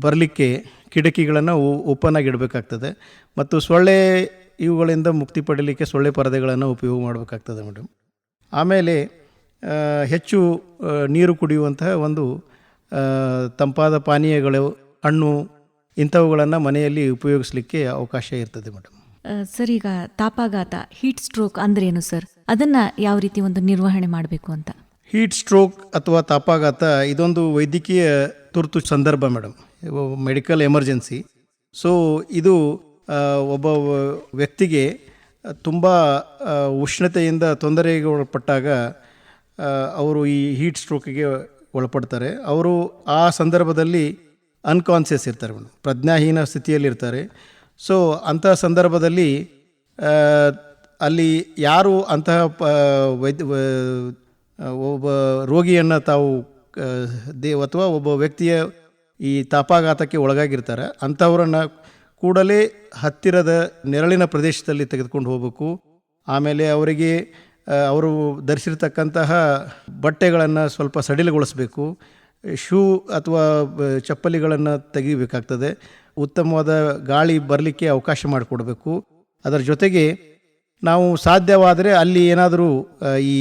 ಬರಲಿಕ್ಕೆ ಕಿಟಕಿಗಳನ್ನು ಓಪನ್ ಆಗಿ ಇಡಬೇಕಾಗ್ತದೆ. ಮತ್ತು ಸೊಳ್ಳೆ ಇವುಗಳಿಂದ ಮುಕ್ತಿ ಪಡೀಲಿಕ್ಕೆ ಸೊಳ್ಳೆ ಪರದೆಗಳನ್ನು ಉಪಯೋಗ ಮಾಡಬೇಕಾಗ್ತದೆ ಮೇಡಮ್. ಆಮೇಲೆ ಹೆಚ್ಚು ನೀರು ಕುಡಿಯುವಂತಹ ಒಂದು ತಂಪಾದ ಪಾನೀಯಗಳು, ಹಣ್ಣು ಇಂಥವುಗಳನ್ನು ಮನೆಯಲ್ಲಿ ಉಪಯೋಗಿಸಲಿಕ್ಕೆ ಅವಕಾಶ ಇರ್ತದೆ ಮೇಡಮ್. ಸರ್, ಈಗ ತಾಪಾಘಾತ, ಹೀಟ್ ಸ್ಟ್ರೋಕ್ ಅಂದ್ರೇನು ಸರ್? ಅದನ್ನು ಯಾವ ರೀತಿ ಒಂದು ನಿರ್ವಹಣೆ ಮಾಡಬೇಕು ಅಂತ? ಹೀಟ್ ಸ್ಟ್ರೋಕ್ ಅಥವಾ ತಾಪಾಘಾತ ಇದೊಂದು ವೈದ್ಯಕೀಯ ತುರ್ತು ಸಂದರ್ಭ ಮೇಡಮ್, ಮೆಡಿಕಲ್ ಎಮರ್ಜೆನ್ಸಿ. ಸೊ ಇದು ಒಬ್ಬ ವ್ಯಕ್ತಿಗೆ ತುಂಬ ಉಷ್ಣತೆಯಿಂದ ತೊಂದರೆಗೆ ಒಳಪಟ್ಟಾಗ ಅವರು ಈ ಹೀಟ್ ಸ್ಟ್ರೋಕಿಗೆ ಒಳಪಡ್ತಾರೆ. ಅವರು ಆ ಸಂದರ್ಭದಲ್ಲಿ ಅನ್ಕಾನ್ಷಿಯಸ್ ಇರ್ತಾರೆ ಮೇಡಮ್, ಪ್ರಜ್ಞಾಹೀನ ಸ್ಥಿತಿಯಲ್ಲಿರ್ತಾರೆ. ಸೊ ಅಂತಹ ಸಂದರ್ಭದಲ್ಲಿ ಅಲ್ಲಿ ಯಾರು ಅಂತಹ ಒಬ್ಬ ರೋಗಿಯನ್ನು ತಾವು ಅಥವಾ ಒಬ್ಬ ವ್ಯಕ್ತಿಯ ಈ ತಾಪಾಘಾತಕ್ಕೆ ಒಳಗಾಗಿರ್ತಾರೆ ಅಂಥವರನ್ನು ಕೂಡಲೇ ಹತ್ತಿರದ ನೆರಳಿನ ಪ್ರದೇಶದಲ್ಲಿ ತೆಗೆದುಕೊಂಡು ಹೋಗಬೇಕು. ಆಮೇಲೆ ಅವರಿಗೆ ಅವರು ಧರಿಸಿರ್ತಕ್ಕಂತಹ ಬಟ್ಟೆಗಳನ್ನು ಸ್ವಲ್ಪ ಸಡಿಲಗೊಳಿಸಬೇಕು. ಶೂ ಅಥವಾ ಚಪ್ಪಲಿಗಳನ್ನು ತೆಗಿಬೇಕಾಗ್ತದೆ. ಉತ್ತಮವಾದ ಗಾಳಿ ಬರಲಿಕ್ಕೆ ಅವಕಾಶ ಮಾಡಿಕೊಡ್ಬೇಕು. ಅದರ ಜೊತೆಗೆ ನಾವು ಸಾಧ್ಯವಾದರೆ ಅಲ್ಲಿ ಏನಾದರೂ ಈ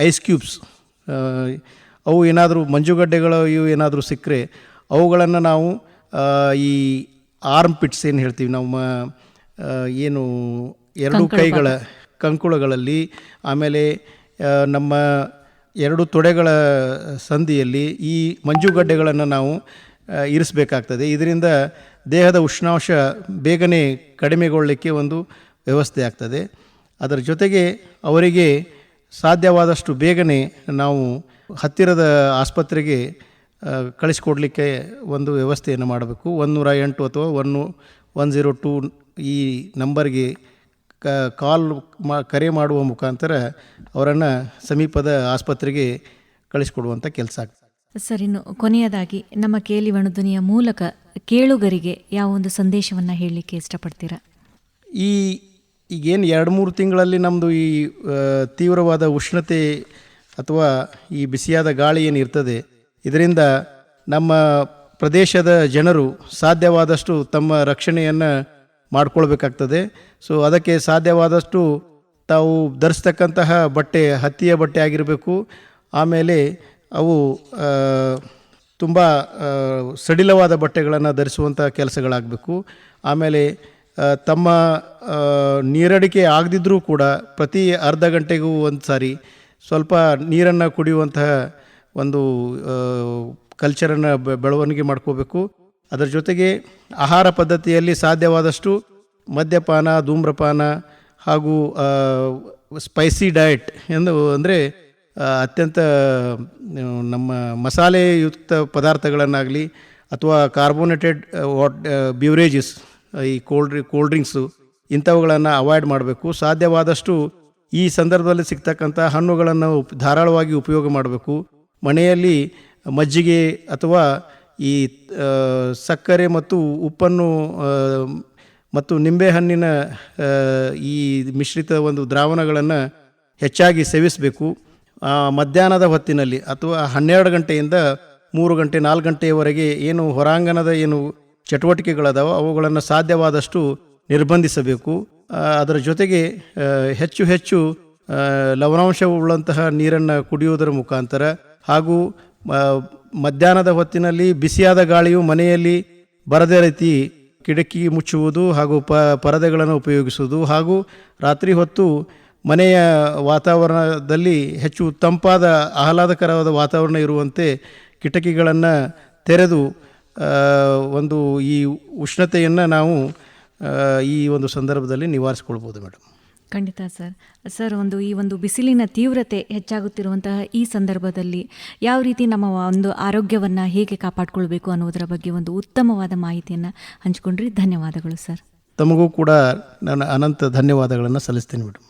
ಐಸ್ ಕ್ಯೂಬ್ಸ್, ಅವು ಏನಾದರೂ ಮಂಜುಗಡ್ಡೆಗಳು ಇವು ಏನಾದರೂ ಸಿಕ್ಕರೆ ಅವುಗಳನ್ನು ನಾವು ಈ ಆರ್ಮ್ ಪಿಟ್ಸ್ ಏನು ಹೇಳ್ತೀವಿ ನಾವು, ಏನು ಎರಡು ಕೈಗಳ ಕಂಕುಳಗಳಲ್ಲಿ, ಆಮೇಲೆ ನಮ್ಮ ಎರಡು ತೊಡೆಗಳ ಸಂದಿಯಲ್ಲಿ ಈ ಮಂಜುಗಡ್ಡೆಗಳನ್ನು ನಾವು ಇರಿಸಬೇಕಾಗ್ತದೆ. ಇದರಿಂದ ದೇಹದ ಉಷ್ಣಾಂಶ ಬೇಗನೆ ಕಡಿಮೆಗೊಳ್ಳಲಿಕ್ಕೆ ಒಂದು ವ್ಯವಸ್ಥೆ ಆಗ್ತದೆ. ಅದರ ಜೊತೆಗೆ ಅವರಿಗೆ ಸಾಧ್ಯವಾದಷ್ಟು ಬೇಗನೆ ನಾವು ಹತ್ತಿರದ ಆಸ್ಪತ್ರೆಗೆ ಕಳಿಸ್ಕೊಡ್ಲಿಕ್ಕೆ ಒಂದು ವ್ಯವಸ್ಥೆಯನ್ನು ಮಾಡಬೇಕು. 108 ಅಥವಾ 102 ಈ ನಂಬರ್ಗೆ ಕರೆ ಮಾಡುವ ಮುಖಾಂತರ ಅವರನ್ನು ಸಮೀಪದ ಆಸ್ಪತ್ರೆಗೆ ಕಳಿಸ್ಕೊಡುವಂಥ ಕೆಲಸ ಆಗ್ತದೆ. ಸರ್, ಇನ್ನು ಕೊನೆಯದಾಗಿ ನಮ್ಮ ಕೇಳಿ ವಣುಧ್ವನಿಯ ಮೂಲಕ ಕೇಳುಗರಿಗೆ ಯಾವ ಒಂದು ಸಂದೇಶವನ್ನು ಹೇಳಲಿಕ್ಕೆ ಇಷ್ಟಪಡ್ತೀರಾ? ಈಗೇನು 2-3 ತಿಂಗಳಲ್ಲಿ ನಮ್ಮದು ಈ ತೀವ್ರವಾದ ಉಷ್ಣತೆ ಅಥವಾ ಈ ಬಿಸಿಯಾದ ಗಾಳಿ ಏನು ಇರ್ತದೆ, ಇದರಿಂದ ನಮ್ಮ ಪ್ರದೇಶದ ಜನರು ಸಾಧ್ಯವಾದಷ್ಟು ತಮ್ಮ ರಕ್ಷಣೆಯನ್ನು ಮಾಡಿಕೊಳ್ಬೇಕಾಗ್ತದೆ. ಸೊ ಅದಕ್ಕೆ ಸಾಧ್ಯವಾದಷ್ಟು ತಾವು ಧರಿಸ್ತಕ್ಕಂತಹ ಬಟ್ಟೆ ಹತ್ತಿಯ ಬಟ್ಟೆ ಆಗಿರಬೇಕು. ಆಮೇಲೆ ಅವು ತುಂಬ ಸಡಿಲವಾದ ಬಟ್ಟೆಗಳನ್ನು ಧರಿಸುವಂಥ ಕೆಲಸಗಳಾಗಬೇಕು. ಆಮೇಲೆ ತಮ್ಮ ನೀರಡಿಕೆ ಆಗದಿದ್ದರೂ ಕೂಡ ಪ್ರತಿ ಅರ್ಧ ಗಂಟೆಗೂ ಒಂದು ಸಾರಿ ಸ್ವಲ್ಪ ನೀರನ್ನು ಕುಡಿಯುವಂತಹ ಒಂದು ಕಲ್ಚರನ್ನು ಬೆಳವಣಿಗೆ ಮಾಡ್ಕೋಬೇಕು. ಅದರ ಜೊತೆಗೆ ಆಹಾರ ಪದ್ಧತಿಯಲ್ಲಿ ಸಾಧ್ಯವಾದಷ್ಟು ಮದ್ಯಪಾನ, ಧೂಮ್ರಪಾನ ಹಾಗೂ ಸ್ಪೈಸಿ ಡಯಟ್ ಅಂದರೆ ಅತ್ಯಂತ ನಮ್ಮ ಮಸಾಲೆಯುಕ್ತ ಪದಾರ್ಥಗಳನ್ನಾಗಲಿ ಅಥವಾ ಕಾರ್ಬೋನೇಟೆಡ್ ಬ್ಯೂರೇಜಸ್, ಈ ಕೋಲ್ಡ್ ಡ್ರಿಂಕ್ಸು ಇಂಥವುಗಳನ್ನು ಅವಾಯ್ಡ್ ಮಾಡಬೇಕು. ಸಾಧ್ಯವಾದಷ್ಟು ಈ ಸಂದರ್ಭದಲ್ಲಿ ಸಿಗ್ತಕ್ಕಂಥ ಹಣ್ಣುಗಳನ್ನು ಧಾರಾಳವಾಗಿ ಉಪಯೋಗ ಮಾಡಬೇಕು. ಮನೆಯಲ್ಲಿ ಮಜ್ಜಿಗೆ ಅಥವಾ ಈ ಸಕ್ಕರೆ ಮತ್ತು ಉಪ್ಪನ್ನು ಮತ್ತು ನಿಂಬೆಹಣ್ಣಿನ ಈ ಮಿಶ್ರಿತ ಒಂದು ದ್ರಾವಣಗಳನ್ನು ಹೆಚ್ಚಾಗಿ ಸೇವಿಸಬೇಕು. ಮಧ್ಯಾಹ್ನದ ಹೊತ್ತಿನಲ್ಲಿ ಅಥವಾ 12 ಗಂಟೆಯಿಂದ 3 ಗಂಟೆ 4 ಗಂಟೆಯವರೆಗೆ ಏನು ಹೊರಾಂಗಣದ ಏನು ಚಟುವಟಿಕೆಗಳದಾವ ಅವುಗಳನ್ನು ಸಾಧ್ಯವಾದಷ್ಟು ನಿರ್ಬಂಧಿಸಬೇಕು. ಅದರ ಜೊತೆಗೆ ಹೆಚ್ಚು ಲವಣಾಂಶವುಳ್ಳಂತಹ ನೀರನ್ನು ಕುಡಿಯುವುದರ ಮುಖಾಂತರ ಹಾಗೂ ಮಧ್ಯಾಹ್ನದ ಹೊತ್ತಿನಲ್ಲಿ ಬಿಸಿಯಾದ ಗಾಳಿಯು ಮನೆಯಲ್ಲಿ ಬರದೇ ರೀತಿ ಕಿಟಕಿ ಮುಚ್ಚುವುದು ಹಾಗೂ ಪರದೆಗಳನ್ನು ಉಪಯೋಗಿಸುವುದು ಹಾಗೂ ರಾತ್ರಿ ಹೊತ್ತು ಮನೆಯ ವಾತಾವರಣದಲ್ಲಿ ಹೆಚ್ಚು ತಂಪಾದ ಆಹ್ಲಾದಕರವಾದ ವಾತಾವರಣ ಇರುವಂತೆ ಕಿಟಕಿಗಳನ್ನು ತೆರೆದು ಒಂದು ಈ ಉಷ್ಣತೆಯನ್ನು ನಾವು ಈ ಒಂದು ಸಂದರ್ಭದಲ್ಲಿ ನಿವಾರಿಸ್ಕೊಳ್ಬೋದು ಮೇಡಮ್. ಖಂಡಿತ ಸರ್. ಸರ್, ಈ ಒಂದು ಬಿಸಿಲಿನ ತೀವ್ರತೆ ಹೆಚ್ಚಾಗುತ್ತಿರುವಂತಹ ಈ ಸಂದರ್ಭದಲ್ಲಿ ಯಾವ ರೀತಿ ನಮ್ಮ ಒಂದು ಆರೋಗ್ಯವನ್ನು ಹೇಗೆ ಕಾಪಾಡಿಕೊಳ್ಬೇಕು ಅನ್ನೋದರ ಬಗ್ಗೆ ಒಂದು ಉತ್ತಮವಾದ ಮಾಹಿತಿಯನ್ನು ಹಂಚಿಕೊಂಡ್ರಿ. ಧನ್ಯವಾದಗಳು ಸರ್. ತಮಗೂ ಕೂಡ ನಾನು ಅನಂತ ಧನ್ಯವಾದಗಳನ್ನು ಸಲ್ಲಿಸ್ತೀನಿ ಮೇಡಮ್.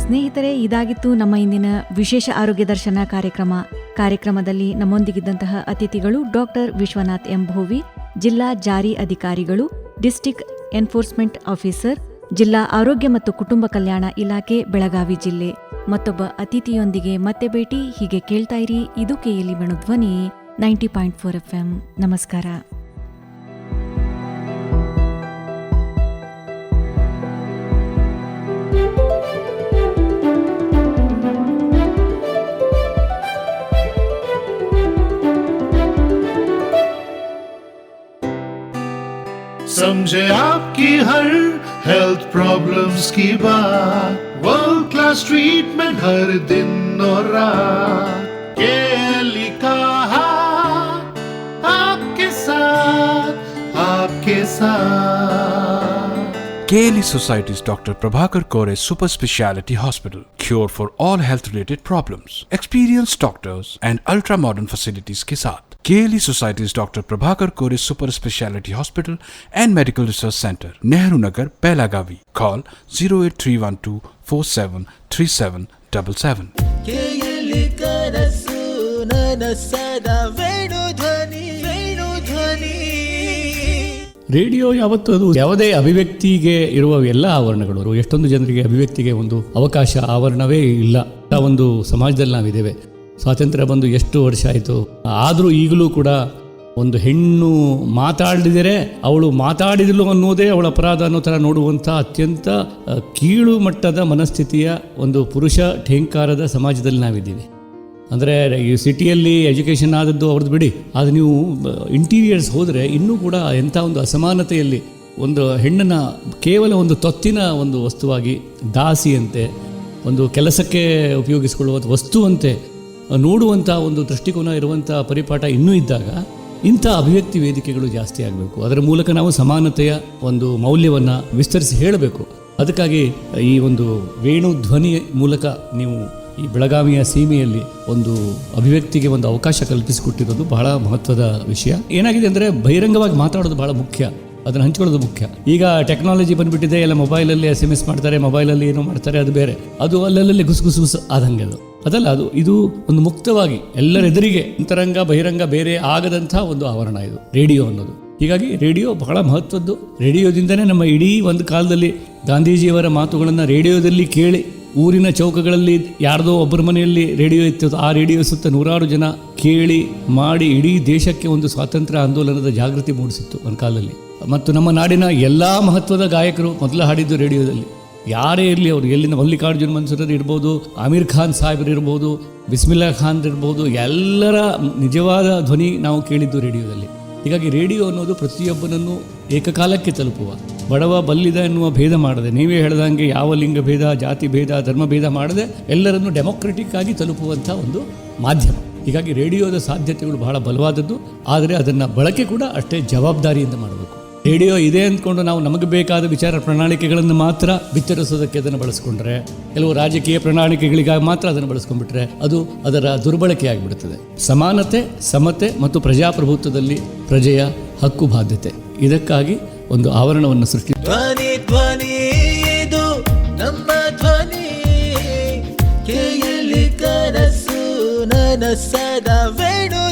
ಸ್ನೇಹಿತರೆ, ಇದಾಗಿತ್ತು ನಮ್ಮ ಇಂದಿನ ವಿಶೇಷ ಆರೋಗ್ಯ ದರ್ಶನ ಕಾರ್ಯಕ್ರಮದಲ್ಲಿ ನಮ್ಮೊಂದಿಗಿದ್ದಂತಹ ಅತಿಥಿಗಳು ಡಾಕ್ಟರ್ ವಿಶ್ವನಾಥ್ ಎಂ ಭೋವಿ, ಜಿಲ್ಲಾ ಜಾರಿ ಅಧಿಕಾರಿಗಳು, ಡಿಸ್ಟ್ರಿಕ್ಟ್ ಎನ್ಫೋರ್ಸ್ಮೆಂಟ್ ಆಫೀಸರ್, ಜಿಲ್ಲಾ ಆರೋಗ್ಯ ಮತ್ತು ಕುಟುಂಬ ಕಲ್ಯಾಣ ಇಲಾಖೆ, ಬೆಳಗಾವಿ ಜಿಲ್ಲೆ. ಮತ್ತೊಬ್ಬ ಅತಿಥಿಯೊಂದಿಗೆ ಮತ್ತೆ ಭೇಟಿ. ಹೀಗೆ ಕೇಳ್ತಾ ಇರಿ, ಇದು ಕೆಎಲ್ಇ ವೇಣುಧ್ವನಿ 90.4 FM. ನಮಸ್ಕಾರ. समझे आपकी हर हेल्थ प्रॉब्लम्स की बात, वर्ल्ड क्लास ट्रीटमेंट हर दिन और रात, केएलई का हाथ आपके साथ. KLE Society's Dr. Prabhakar Kore Super Speciality Hospital. Cure for all health related problems. Experienced doctors and ultra modern facilities के साथ. KLE Society's Dr. Prabhakar Kore Super Speciality Hospital and Medical Research Center, Nehru Nagar, Belagavi. Call 08312473777. KLE ಕನಸು ನನ್ನ ಸದಾ Venudhwani. Radio ಯಾವತ್ತೂ ಅದು ಯಾವುದೇ ಅಭಿವ್ಯಕ್ತಿಗೆ ಇರುವ ಎಲ್ಲ ಆವರಣಗಳು, ಎಷ್ಟೊಂದು ಜನರಿಗೆ ಅಭಿವ್ಯಕ್ತಿಗೆ ಒಂದು ಅವಕಾಶ, ಆವರಣವೇ ಇಲ್ಲ. ಒಂದು ಸಮಾಜದಲ್ಲಿ ನಾವಿದ್ದೇವೆ. ಸ್ವಾತಂತ್ರ್ಯ ಬಂದು ಎಷ್ಟು ವರ್ಷ ಆಯಿತು, ಆದರೂ ಈಗಲೂ ಕೂಡ ಒಂದು ಹೆಣ್ಣು ಮಾತಾಡಿದರೆ ಅವಳು ಮಾತಾಡಿದಳು ಅನ್ನೋದೇ ಅವಳ ಅಪರಾಧ ಅನ್ನೋ ಥರ ನೋಡುವಂಥ ಅತ್ಯಂತ ಕೀಳು ಮಟ್ಟದ ಮನಸ್ಥಿತಿಯ ಒಂದು ಪುರುಷ ಠೇಂಕಾರದ ಸಮಾಜದಲ್ಲಿ ನಾವಿದ್ದೀವಿ. ಅಂದರೆ ಈ ಸಿಟಿಯಲ್ಲಿ ಎಜುಕೇಷನ್ ಆದದ್ದು ಅವ್ರದ್ದು ಬಿಡಿ, ಆದರೆ ನೀವು ಇಂಟೀರಿಯರ್ಸ್ ಹೋದರೆ ಇನ್ನೂ ಕೂಡ ಎಂಥ ಒಂದು ಅಸಮಾನತೆಯಲ್ಲಿ ಒಂದು ಹೆಣ್ಣನ್ನು ಕೇವಲ ಒಂದು ತೊತ್ತಿನ ಒಂದು ವಸ್ತುವಾಗಿ, ದಾಸಿಯಂತೆ, ಒಂದು ಕೆಲಸಕ್ಕೆ ಉಪಯೋಗಿಸಿಕೊಳ್ಳುವ ವಸ್ತುವಂತೆ ನೋಡುವಂಥ ಒಂದು ದೃಷ್ಟಿಕೋನ ಇರುವಂಥ ಪರಿಪಾಠ ಇನ್ನೂ ಇದ್ದಾಗ ಇಂಥ ಅಭಿವ್ಯಕ್ತಿ ವೇದಿಕೆಗಳು ಜಾಸ್ತಿ ಆಗಬೇಕು. ಅದರ ಮೂಲಕ ನಾವು ಸಮಾನತೆಯ ಒಂದು ಮೌಲ್ಯವನ್ನು ವಿಸ್ತರಿಸಿ ಹೇಳಬೇಕು. ಅದಕ್ಕಾಗಿ ಈ ಒಂದು ವೇಣು ಧ್ವನಿ ಮೂಲಕ ನೀವು ಈ ಬೆಳಗಾವಿಯ ಸೀಮೆಯಲ್ಲಿ ಒಂದು ಅಭಿವ್ಯಕ್ತಿಗೆ ಒಂದು ಅವಕಾಶ ಕಲ್ಪಿಸಿಕೊಟ್ಟಿರೋದು ಬಹಳ ಮಹತ್ವದ ವಿಷಯ. ಏನಾಗಿದೆ ಅಂದರೆ ಬಹಿರಂಗವಾಗಿ ಮಾತಾಡೋದು ಬಹಳ ಮುಖ್ಯ, ಅದನ್ನು ಹಂಚ್ಕೊಳ್ಳೋದು ಮುಖ್ಯ. ಈಗ ಟೆಕ್ನಾಲಜಿ ಬಂದುಬಿಟ್ಟಿದೆ, ಎಲ್ಲ ಮೊಬೈಲಲ್ಲಿ SMS ಮಾಡ್ತಾರೆ, ಮೊಬೈಲಲ್ಲಿ ಏನೋ ಮಾಡ್ತಾರೆ, ಅದು ಬೇರೆ. ಅದು ಅಲ್ಲಲ್ಲಿ ಗುಸು ಆದಂಗೆ ಅದಲ್ಲ. ಇದು ಒಂದು ಮುಕ್ತವಾಗಿ ಎಲ್ಲರೆದುರಿಗೆ ಅಂತರಂಗ ಬಹಿರಂಗ ಬೇರೆ ಆಗದಂಥ ಒಂದು ಆವರಣ ಇದು ರೇಡಿಯೋ ಅನ್ನೋದು. ಹೀಗಾಗಿ ರೇಡಿಯೋ ಬಹಳ ಮಹತ್ವದ್ದು. ರೇಡಿಯೋದಿಂದನೇ ನಮ್ಮ ಇಡೀ ಒಂದು ಕಾಲದಲ್ಲಿ ಗಾಂಧೀಜಿಯವರ ಮಾತುಗಳನ್ನು ರೇಡಿಯೋದಲ್ಲಿ ಕೇಳಿ, ಊರಿನ ಚೌಕಗಳಲ್ಲಿ ಯಾರ್ದೋ ಒಬ್ಬರ ಮನೆಯಲ್ಲಿ ರೇಡಿಯೋ ಇತ್ತು, ಆ ರೇಡಿಯೋ ಸುತ್ತ ನೂರಾರು ಜನ ಕೇಳಿ ಮಾಡಿ ಇಡೀ ದೇಶಕ್ಕೆ ಒಂದು ಸ್ವಾತಂತ್ರ್ಯ ಆಂದೋಲನದ ಜಾಗೃತಿ ಮೂಡಿಸಿತ್ತು ಒಂದು ಕಾಲದಲ್ಲಿ. ಮತ್ತು ನಮ್ಮ ನಾಡಿನ ಎಲ್ಲ ಮಹತ್ವದ ಗಾಯಕರು ಮೊದಲು ಹಾಡಿದ್ದು ರೇಡಿಯೋದಲ್ಲಿ. ಯಾರೇ ಇರಲಿ, ಅವರು ಎಲ್ಲಿನ ಮಲ್ಲಿಕಾರ್ಜುನ್ ಮನ್ಸೂರ್ ಇರ್ಬೋದು, ಆಮೀರ್ ಖಾನ್ ಸಾಹೇಬರು ಇರ್ಬೋದು, ಬಿಸ್ಮಿಲ್ಲಾ ಖಾನ್ ಇರ್ಬೋದು, ಎಲ್ಲರ ನಿಜವಾದ ಧ್ವನಿ ನಾವು ಕೇಳಿದ್ದು ರೇಡಿಯೋದಲ್ಲಿ. ಹೀಗಾಗಿ ರೇಡಿಯೋ ಅನ್ನೋದು ಪ್ರತಿಯೊಬ್ಬನನ್ನು ಏಕಕಾಲಕ್ಕೆ ತಲುಪುವ, ಬಡವ ಬಲ್ಲಿದ ಎನ್ನುವ ಭೇದ ಮಾಡದೆ, ನೀವೇ ಹೇಳ್ದಂಗೆ ಯಾವ ಲಿಂಗ ಭೇದ, ಜಾತಿ ಭೇದ, ಧರ್ಮ ಭೇದ ಮಾಡದೆ ಎಲ್ಲರನ್ನು ಡೆಮೊಕ್ರೆಟಿಕ್ ಆಗಿ ತಲುಪುವಂಥ ಒಂದು ಮಾಧ್ಯಮ. ಹೀಗಾಗಿ ರೇಡಿಯೋದ ಸಾಧ್ಯತೆಗಳು ಬಹಳ ಬಲವಾದದ್ದು. ಆದರೆ ಅದನ್ನು ಬಳಕೆ ಕೂಡ ಅಷ್ಟೇ ಜವಾಬ್ದಾರಿಯಿಂದ ಮಾಡಬೇಕು. ರೇಡಿಯೋ ಇದೆ ಅಂದ್ಕೊಂಡು ನಾವು ನಮಗೆ ಬೇಕಾದ ವಿಚಾರ ಪ್ರಣಾಳಿಕೆಗಳನ್ನು ಮಾತ್ರ ಬಿತ್ತರಿಸೋದಕ್ಕೆ ಅದನ್ನು ಬಳಸ್ಕೊಂಡ್ರೆ, ಕೆಲವು ರಾಜಕೀಯ ಪ್ರಣಾಳಿಕೆಗಳಿಗಾಗಿ ಮಾತ್ರ ಅದನ್ನು ಬಳಸ್ಕೊಂಡ್ಬಿಟ್ರೆ ಅದು ಅದರ ದುರ್ಬಳಕೆ ಆಗಿಬಿಡುತ್ತದೆ. ಸಮಾನತೆ, ಸಮತೆ ಮತ್ತು ಪ್ರಜಾಪ್ರಭುತ್ವದಲ್ಲಿ ಪ್ರಜೆಯ ಹಕ್ಕು ಬಾಧ್ಯತೆ, ಇದಕ್ಕಾಗಿ ಒಂದು ಆವರಣವನ್ನು ಸೃಷ್ಟಿ. ಧ್ವನಿ ಇದು ನಮ್ಮ ಧ್ವನಿ. KLE ಕನಸು ನನ್ನ ಸದಾ ವೇಣು